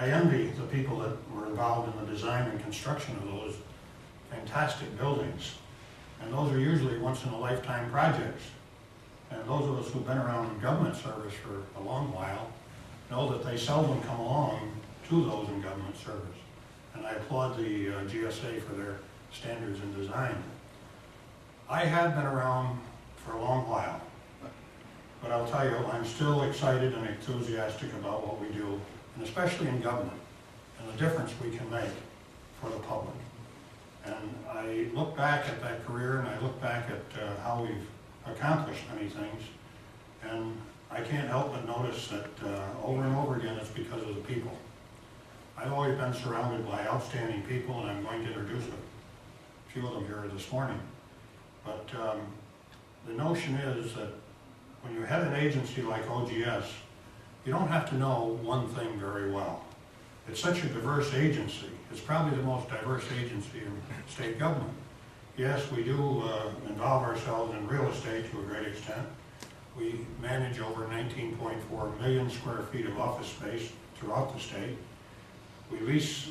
I envy the people that were involved in the design and construction of those fantastic buildings. And those are usually once-in-a-lifetime projects. And those of us who've been around government service for a long while know that they seldom come along to those in government service. And I applaud the GSA for their standards in design. I have been around for a long while, but I'll tell you, I'm still excited and enthusiastic about what we do, and especially in government, and the difference we can make for the public. And I look back at that career, and I look back at how we've accomplished many things, and I can't help but notice that over and over again it's because of the people. I've always been surrounded by outstanding people, and I'm going to introduce a few of them here this morning. But the notion is that when you head an agency like OGS, you don't have to know one thing very well. It's such a diverse agency. It's probably the most diverse agency in state government. Yes, we do involve ourselves in real estate to a great extent. We manage over 19.4 million square feet of office space throughout the state. We lease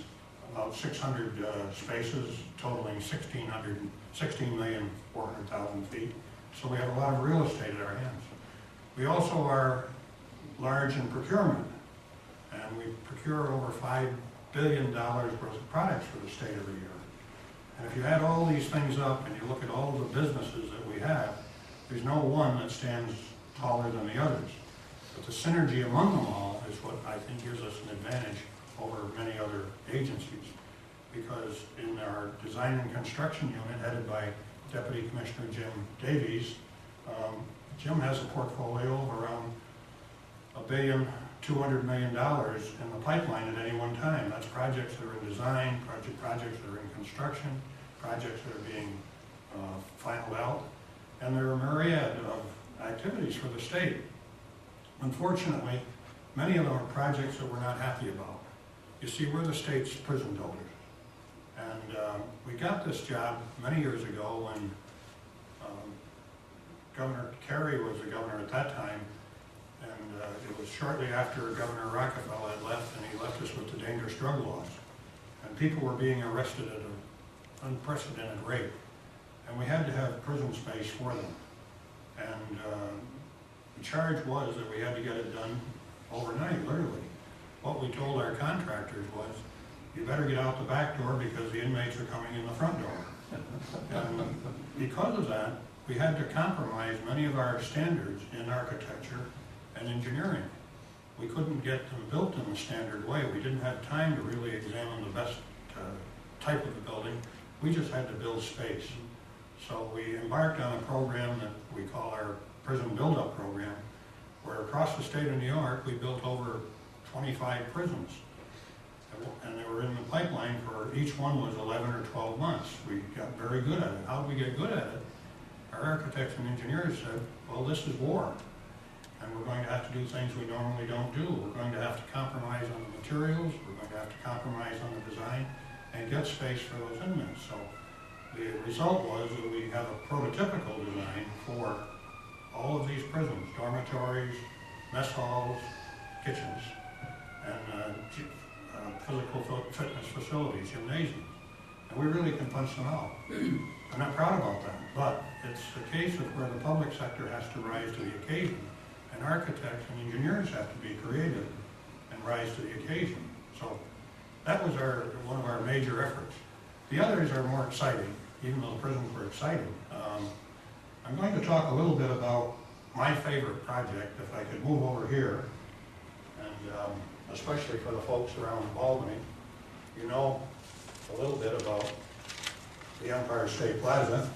about 600 spaces totaling 16,400,000 feet. So we have a lot of real estate at our hands. We also are large in procurement, and we procure over $5 billion worth of products for the state every year. And if you add all these things up and you look at all the businesses that we have, there's no one that stands taller than the others. But the synergy among them all is what I think gives us an advantage over many other agencies. Because in our design and construction unit, headed by Deputy Commissioner Jim Davies, Jim has a portfolio of around $1.2 billion in the pipeline at any one time. That's projects that are in design, projects that are in construction, projects that are being finalized out, and there are a myriad of activities for the state. Unfortunately, many of them are projects that we're not happy about. You see, we're the state's prison builders. And we got this job many years ago when Governor Carey was the governor at that time, and it was shortly after Governor Rockefeller had left, and he left us with the dangerous drug laws. And people were being arrested at an unprecedented rate. And we had to have prison space for them. And the charge was that we had to get it done overnight, literally. What we told our contractors was, you better get out the back door because the inmates are coming in the front door. And because of that, we had to compromise many of our standards in architecture and engineering. We couldn't get them built in the standard way. We didn't have time to really examine the best type of the building. We just had to build space. So we embarked on a program that we call our prison build-up program, where across the state of New York, we built over 25 prisons. And they were in the pipeline for each one was 11 or 12 months. We got very good at it. How did we get good at it? Our architects and engineers said, well, this is war. And we're going to have to do things we normally don't do. We're going to have to compromise on the materials. We're going to have to compromise on the design and get space for those inmates. So the result was that we have a prototypical design for all of these prisons, dormitories, mess halls, kitchens, and physical fitness facilities, gymnasiums. And we really can punch them out. I'm not proud about that, but it's a case of where the public sector has to rise to the occasion, and architects and engineers have to be creative and rise to the occasion. So that was one of our major efforts. The others are more exciting, even though the prisons were exciting. I'm going to talk a little bit about my favorite project, if I could move over here, and especially for the folks around Albany. You know a little bit about the Empire State Plaza.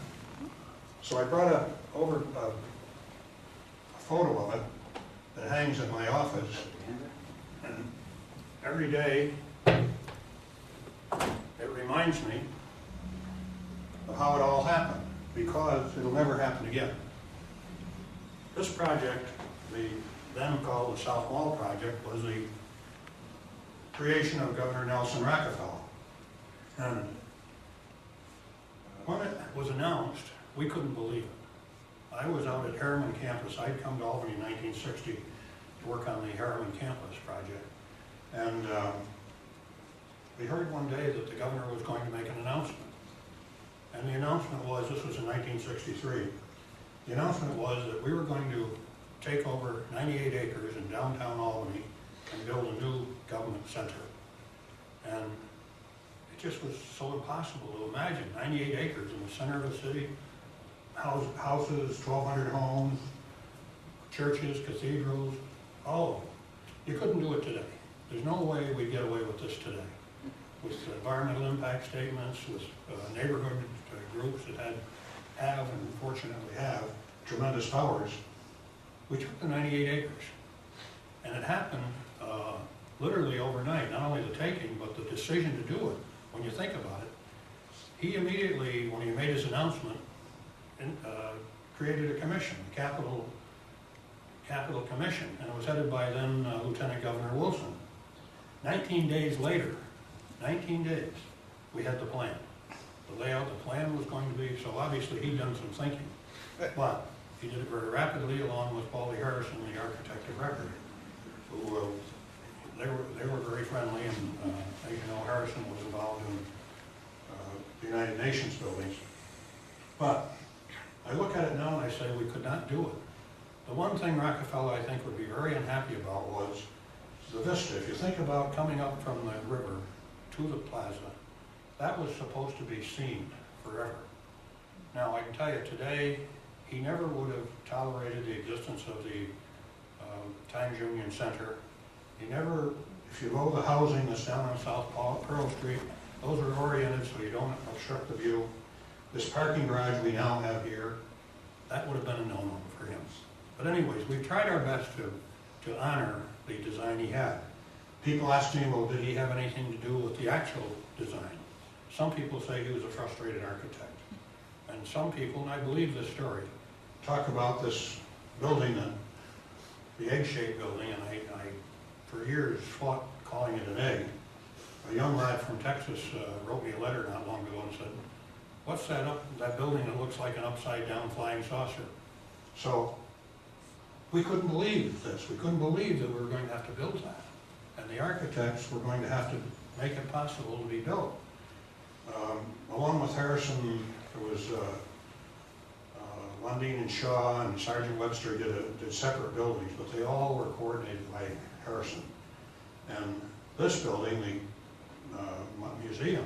So I brought over a photo of it that hangs in my office, and every day it reminds me of how it all happened, because it'll never happen again. This project, then called the South Mall Project, was the creation of Governor Nelson Rockefeller. And when it was announced, we couldn't believe it. I was out at Harriman campus. I'd come to Albany in 1960 to work on the Harriman campus project. And we heard one day that the governor was going to make an announcement. And the announcement was, this was in 1963, the announcement was that we were going to take over 98 acres in downtown Albany and build a new government center. And it just was so impossible to imagine, 98 acres in the center of the city, houses, 1,200 homes, churches, cathedrals, all of it. You couldn't do it today. There's no way we'd get away with this today. With environmental impact statements, with neighborhood groups that have and fortunately have tremendous powers, we took the 98 acres. And it happened literally overnight, not only the taking, but the decision to do it. When you think about it, he immediately, when he made his announcement, created a commission, the Capital Commission, and it was headed by then Lieutenant Governor Wilson. 19 days later, 19 days, we had the plan. The layout, the plan was going to be, so obviously he'd done some thinking, but he did it very rapidly along with Paulie Harrison, the architect of record, who they were very friendly, and as you know, Harrison was involved in the United Nations buildings. But I look at it now and I say we could not do it. The one thing Rockefeller, I think, would be very unhappy about was the vista. If you think about coming up from the river to the plaza, that was supposed to be seen forever. Now, I can tell you today, he never would have tolerated the existence of the Times Union Center. He never, if you go to the housing that's down on South Pearl Street, those are oriented so you don't obstruct the view. This parking garage we now have here, that would have been a no-no for him. But anyways, we've tried our best to honor the design he had. People ask me, well, did he have anything to do with the actual design? Some people say he was a frustrated architect. And some people, and I believe this story, talk about this building, the egg-shaped building, and I for years fought calling it an egg. A young lad from Texas wrote me a letter not long ago and said, what's that building that looks like an upside-down flying saucer? So we couldn't believe this. We couldn't believe that we were going to have to build that. And the architects were going to have to make it possible to be built. Along with Harrison, there was Lundin and Shaw and Sergeant Webster did separate buildings, but they all were coordinated by Harrison. And this building, the museum,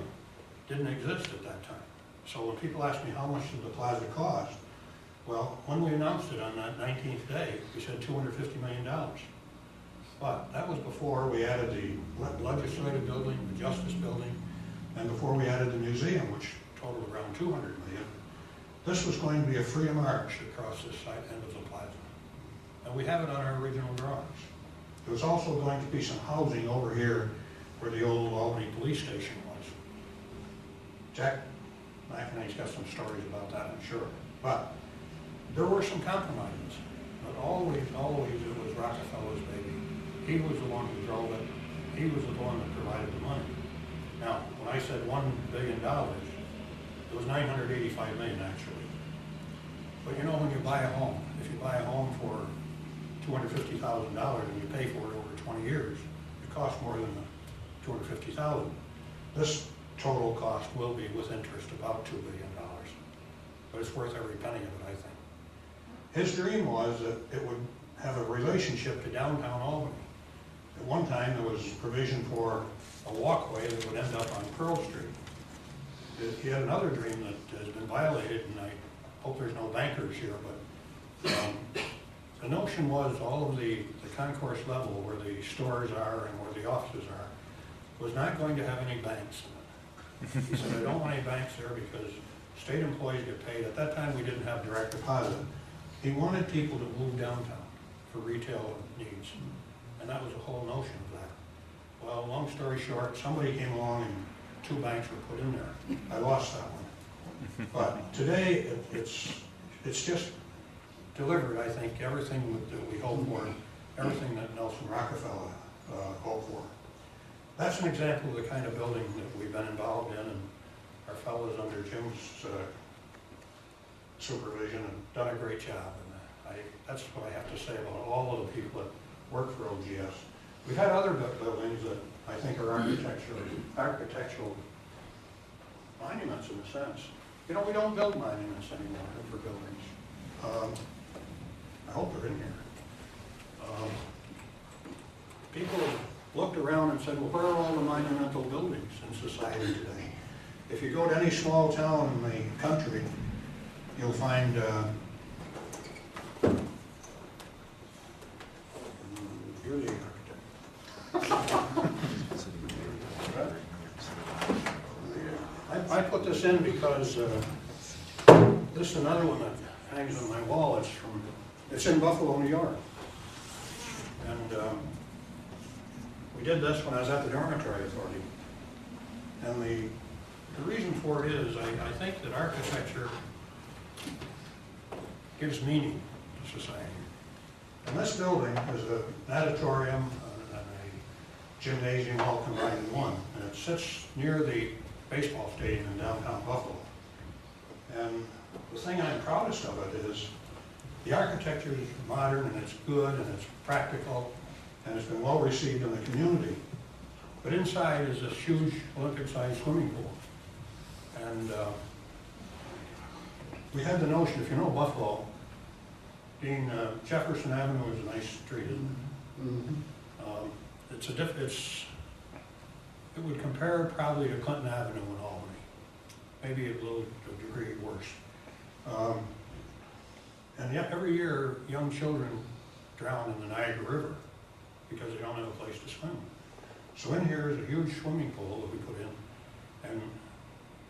didn't exist at that time. So when people ask me how much did the plaza cost, well, when we announced it on that 19th day, we said $250 million. But that was before we added the legislative building, the justice building, and before we added the museum, which totaled around $200 million. This was going to be a free march across this end of the plaza. And we have it on our original drawings. There was also going to be some housing over here where the old Albany police station was. Jack McEnany's got some stories about that, I'm sure. But there were some compromises. But always it was Rockefeller's baby. He was the one who drove it. He was the one that provided the money. Now, when I said $1 billion, it was $985 million actually. But you know, when you buy a home, if you buy a home for $250,000 and you pay for it over 20 years, it costs more than the $250,000. This total cost will be, with interest, about $2 billion. But it's worth every penny of it, I think. His dream was that it would have a relationship to downtown Albany. At one time, there was provision for a walkway that would end up on Pearl Street. He had another dream that has been violated, and I hope there's no bankers here, but the notion was all of the concourse level where the stores are and where the offices are was not going to have any banks in it. He said, I don't want any banks there because state employees get paid. At that time, we didn't have direct deposit. He wanted people to move downtown for retail needs, and that was the whole notion of that. Well, long story short, somebody came along and 2 banks were put in there. I lost that one. But today, it's just delivered, I think, everything that we hope for, everything that Nelson Rockefeller hoped for. That's an example of the kind of building that we've been involved in, and our fellows under Jim's supervision have done a great job. And that's what I have to say about all of the people that work for OGS. We've had other buildings that I think are architectural monuments in a sense. You know, we don't build monuments anymore for buildings. I hope they're in here. People have looked around and said, well, where are all the monumental buildings in society today? If you go to any small town in the country, you'll find you're the architect. I put this in because this is another one that hangs on my wall. It's in Buffalo, New York. And we did this when I was at the Dormitory Authority. And the reason for it is I think that architecture gives meaning to society. And this building is an auditorium and a gymnasium all combined in one. And it sits near the baseball stadium in downtown Buffalo. And the thing I'm proudest of it is the architecture is modern and it's good and it's practical and it's been well received in the community. But inside is this huge Olympic-sized swimming pool. And we had the notion, if you know Buffalo, being Jefferson Avenue is a nice street, isn't it? Mm-hmm. It would compare probably to Clinton Avenue in Albany, maybe a little degree worse. And yet every year, young children drown in the Niagara River because they don't have a place to swim. So in here is a huge swimming pool that we put in, and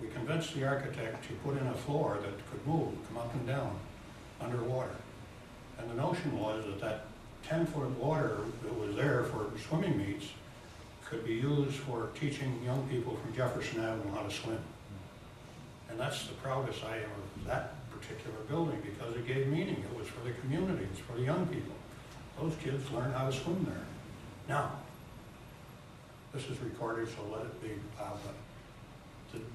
we convinced the architect to put in a floor that could move, come up and down, underwater. And the notion was that 10-foot of water that was there for swimming meets could be used for teaching young people from Jefferson Avenue how to swim. And that's the proudest I am of that particular building because it gave meaning. It was for the community, it's for the young people. Those kids learned how to swim there. Now, this is recorded, so let it be loud, but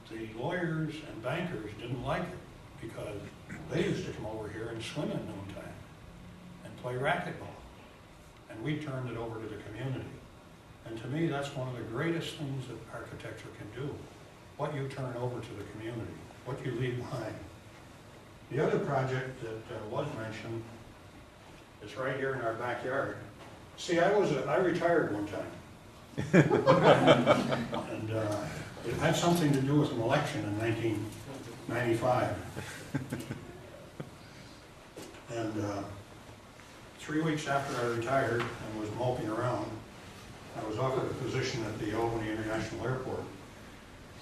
the lawyers and bankers didn't like it because they used to come over here and swim at noontime and play racquetball. And we turned it over to the community. And to me, that's one of the greatest things that architecture can do. What you turn over to the community, what you leave behind. The other project that was mentioned is right here in our backyard. See, I retired one time. And it had something to do with an election in 1995. And 3 weeks after I retired and was moping around, I was offered a position at the Albany International Airport.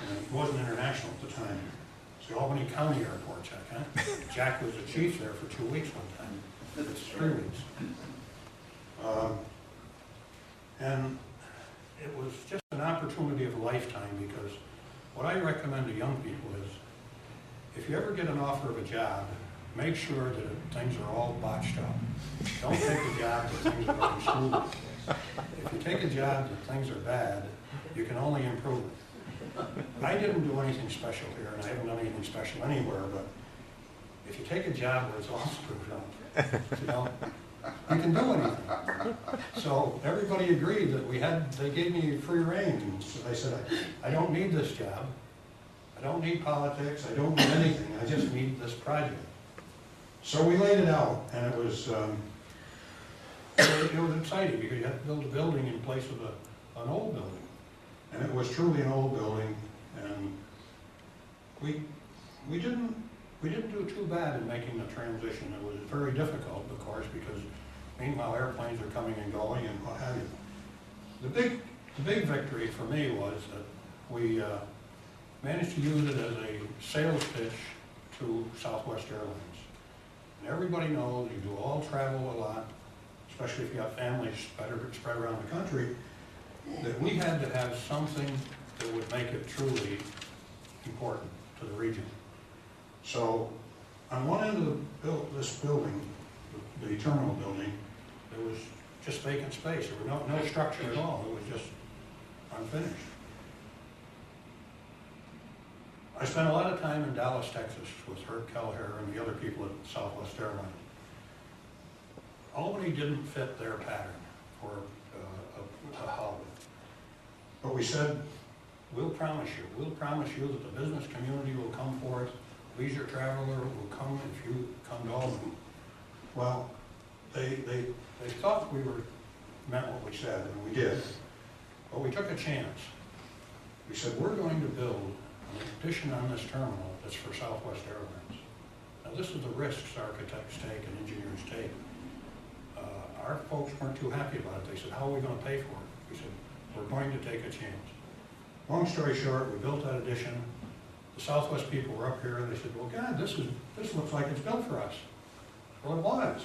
And it wasn't international at the time. It's the Albany County Airport, Jack, huh? Jack was the chief there for 2 weeks one time. It's 3 weeks. And it was just an opportunity of a lifetime because what I recommend to young people is if you ever get an offer of a job, make sure that things are all botched up. Don't take a job that things are going smooth. If you take a job that things are bad, you can only improve it. I didn't do anything special here, and I haven't done anything special anywhere, but if you take a job where it's all screwed up, you know, you can do anything. So everybody agreed that they gave me free rein. And so I said, I don't need this job. I don't need politics. I don't need anything. I just need this project. So we laid it out, and it was exciting because you had to build a building in place of an old building. And it was truly an old building, and we didn't do too bad in making the transition. It was very difficult, of course, because meanwhile airplanes are coming and going and what have you. The big victory for me was that we managed to use it as a sales pitch to Southwest Airlines. And everybody knows you do all travel a lot, especially if you have families spread around the country, that we had to have something that would make it truly important to the region. So on one end of this building, the terminal building, there was just vacant space. There was no structure at all. It was just unfinished. I spent a lot of time in Dallas, Texas with Herb Kelleher and the other people at Southwest Airlines. Albany didn't fit their pattern for a hub. But we said, we'll promise you that the business community will come for it, leisure traveler will come if you come to Albany. Well, they thought we meant what we said, and we did, but we took a chance. We said, we're going to build an addition on this terminal that's for Southwest Airlines. Now, this is the risks architects take and engineers take. Our folks weren't too happy about it. They said, how are we going to pay for it? We said, we're going to take a chance. Long story short, we built that addition. The Southwest people were up here and they said, well, God, this looks like it's built for us. Well, it was.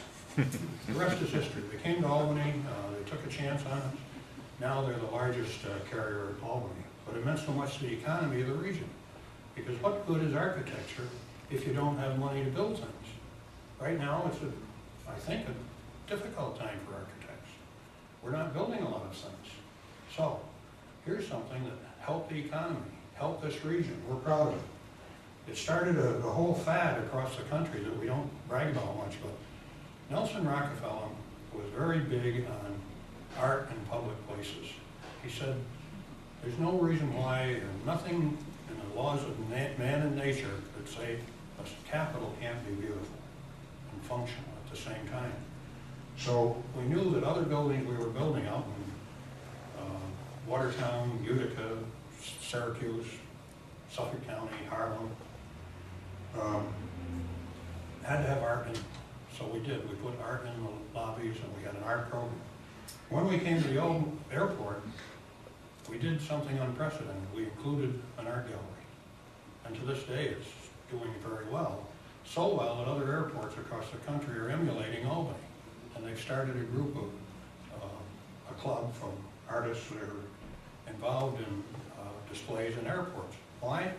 The rest is history. They came to Albany, they took a chance on us. Now they're the largest carrier in Albany. But it meant so much to the economy of the region. Because what good is architecture if you don't have money to build things? Right now, it's, I think, a difficult time for architects. We're not building a lot of things. So, here's something that helped the economy, helped this region. We're proud of it. It started a whole fad across the country that we don't brag about much, but Nelson Rockefeller was very big on art in public places. He said, there's no reason why, nothing in the laws of man and nature could say a capital can't be beautiful and functional at the same time. So we knew that other buildings we were building out in Watertown, Utica, Syracuse, Suffolk County, Harlem, had to have art in. So we did. We put art in the lobbies and we had an art program. When we came to the old airport, we did something unprecedented. We included an art gallery. And to this day, it's doing very well. So well that other airports across the country are emulating Albany. And they've started a group of, a club from artists that are involved in displays in airports. Why?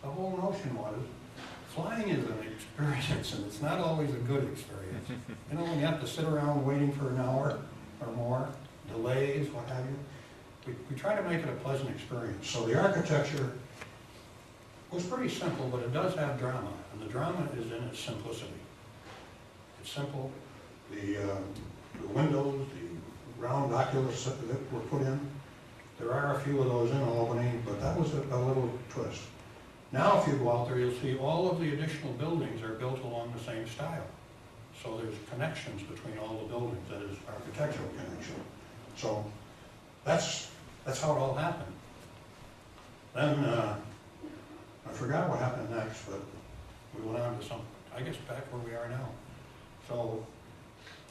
The whole notion was, flying is an experience, and it's not always a good experience. You know, when you have to sit around waiting for an hour or more, delays, what have you, we try to make it a pleasant experience. So the architecture was pretty simple, but it does have drama, and the drama is in its simplicity. It's simple. The windows, the round oculus that were put in, there are a few of those in Albany, but that was a little twist. Now if you go out there, you'll see all of the additional buildings are built along the same style. So there's connections between all the buildings, that is architectural connection. So that's how it all happened. Then I forgot what happened next, but we went on to some, I guess, back where we are now. So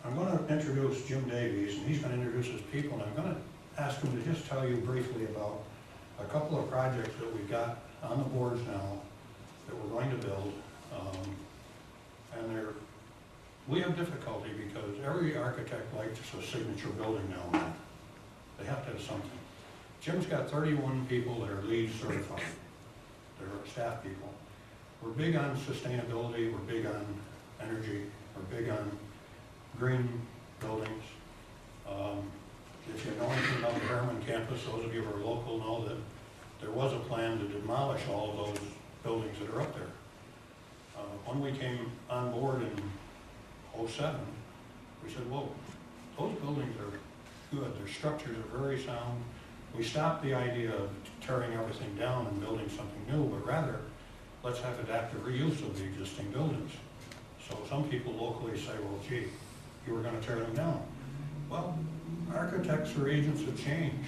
I'm going to introduce Jim Davies, and he's going to introduce his people, and I'm going to ask him to just tell you briefly about a couple of projects that we've got on the boards now that we're going to build. And we have difficulty because every architect likes a signature building now and then. They have to have something. Jim's got 31 people that are LEED certified. They're staff people. We're big on sustainability, we're big on energy, we're big on green buildings. If you know anything about the Harriman campus, those of you who are local know that there was a plan to demolish all of those buildings that are up there. When we came on board in '07, we said, whoa, those buildings are good, their structures are very sound. We stopped the idea of tearing everything down and building something new, but rather, let's have adaptive reuse of the existing buildings. So some people locally say, well, gee, you were going to tear them down. Well, architects are agents of change.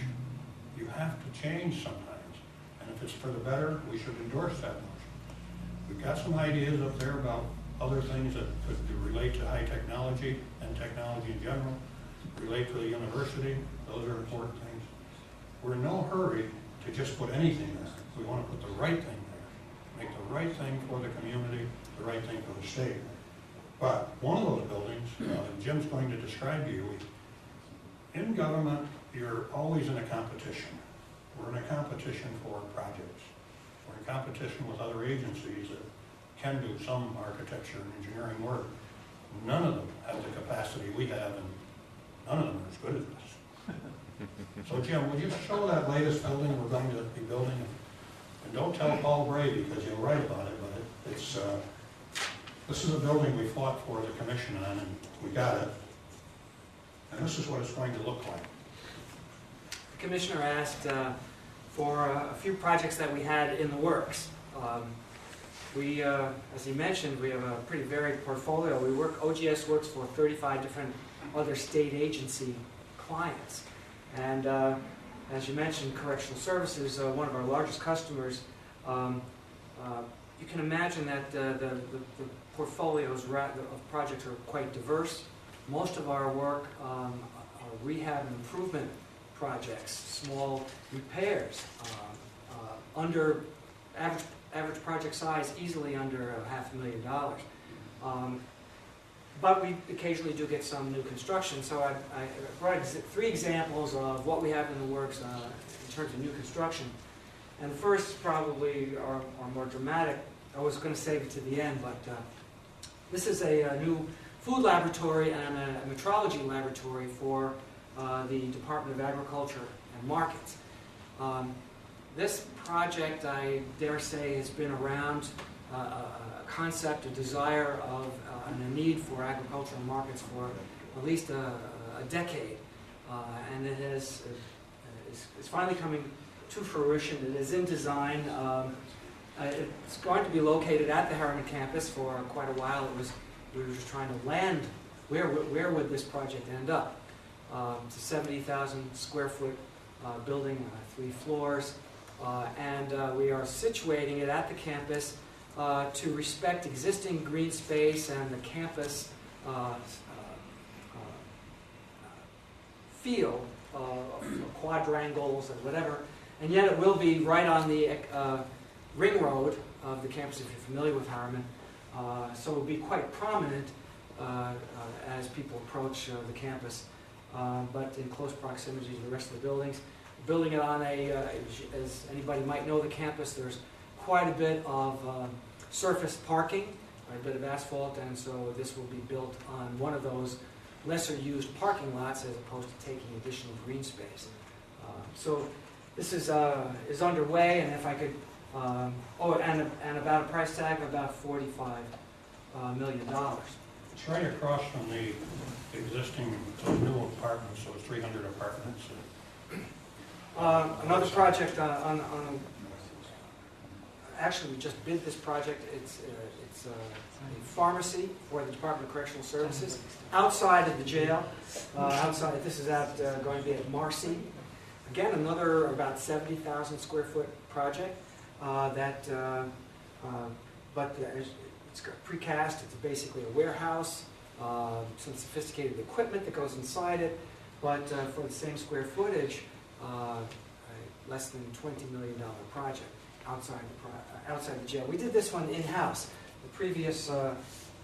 You have to change sometimes. And if it's for the better, we should endorse that motion. We've got some ideas up there about other things that could relate to high technology and technology in general, relate to the university. Those are important things. We're in no hurry to just put anything there. We want to put the right thing there. Make the right thing for the community, the right thing for the state. But one of those buildings, Jim's going to describe to you, in government, you're always in a competition. We're in a competition for projects. We're in competition with other agencies that can do some architecture and engineering work. None of them have the capacity we have, and none of them are as good as us. So Jim, would you show that latest building we're going to be building? And don't tell Paul Gray because he'll write about it, but it's this is a building we fought for the commission on, and we got it. And this is what it's going to look like. The commissioner asked for a few projects that we had in the works. As he mentioned, we have a pretty varied portfolio. OGS works for 35 different other state agency clients. And as you mentioned, Correctional Services, one of our largest customers. You can imagine that the portfolios of projects are quite diverse. Most of our work are rehab and improvement projects, small repairs, under average project size, easily under $500,000. But we occasionally do get some new construction. So I brought 3 examples of what we have in the works in terms of new construction. And the first probably are more dramatic. I was going to save it to the end, but this is a new food laboratory and a metrology laboratory for the Department of Agriculture and Markets. This project, I dare say, has been around, a concept, a desire of, and a need for agricultural markets for at least a decade. And it is finally coming to fruition. It is in design. It's going to be located at the Harriman campus for quite a while. We were just trying to land where would this project end up. It's a 70,000 square foot building, 3 floors, and we are situating it at the campus to respect existing green space and the campus feel of quadrangles and whatever. And yet it will be right on the ring road of the campus, if you're familiar with Harriman. So it will be quite prominent as people approach the campus, but in close proximity to the rest of the buildings. Building it on as anybody might know the campus, there's quite a bit of surface parking, a bit of asphalt, and so this will be built on one of those lesser used parking lots as opposed to taking additional green space. So this is underway, and if I could, and about a price tag of about $45 million. It's right across from the existing new apartments, so it's 300 apartments. Another project actually we just bid this project. It's a pharmacy for the Department of Correctional Services outside of the jail. Outside, this is going to be at Marcy. Again, another about 70,000 square foot project. But it's got precast. It's basically a warehouse, some sophisticated equipment that goes inside it. But for the same square footage, less than $20 million project outside the jail. We did this one in-house. The previous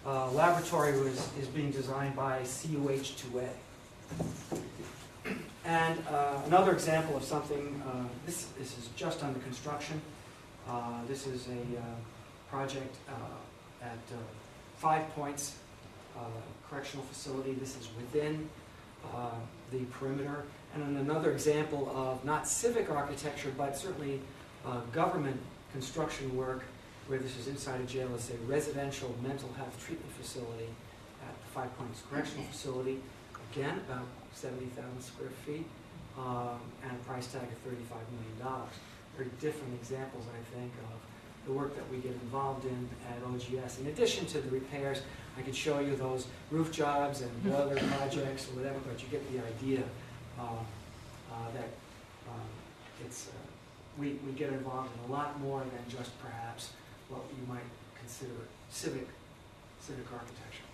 laboratory is being designed by CUH2A. And another example of something, this is just under construction. This is a project at 5 Points Correctional Facility. This is within the perimeter. And another example of not civic architecture, but certainly government construction work, where this is inside a jail, is a residential mental health treatment facility at the 5 Points Correctional Facility. Again, about 70,000 square feet, and a price tag of $35 million. Very different examples, I think, of the work that we get involved in at OGS. In addition to the repairs, I could show you those roof jobs and boiler projects or whatever, but you get the idea that we get involved in a lot more than just perhaps what you might consider civic architecture.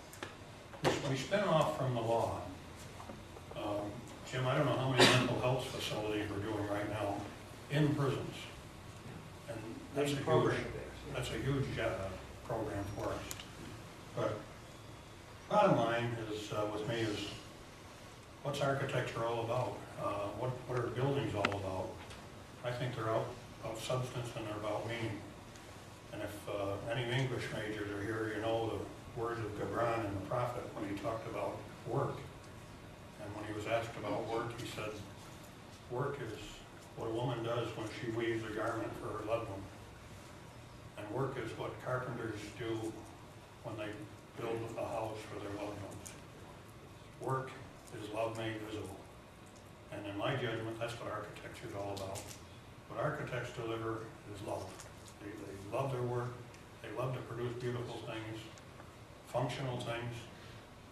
We spin off from the law. Jim, I don't know how many mental health facilities we're doing right now in prisons. And that's a huge program for us. But bottom line is, with me, is what's architecture all about? What are buildings all about? I think they're about substance and they're about meaning. And if any English majors are here, you know the words of Gibran in the Prophet when he talked about work. And when he was asked about work, he said, work is what a woman does when she weaves a garment for her loved one. And work is what carpenters do when they build a house for their loved ones. Work is love made visible. And in my judgment, that's what architecture is all about. But architects deliver is love. They love their work, they love to produce beautiful things, functional things.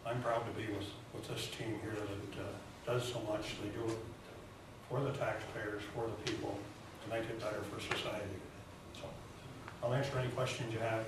I'm proud to be with this team here that does so much. They do it for the taxpayers, for the people, to make it better for society. So I'll answer any questions you have.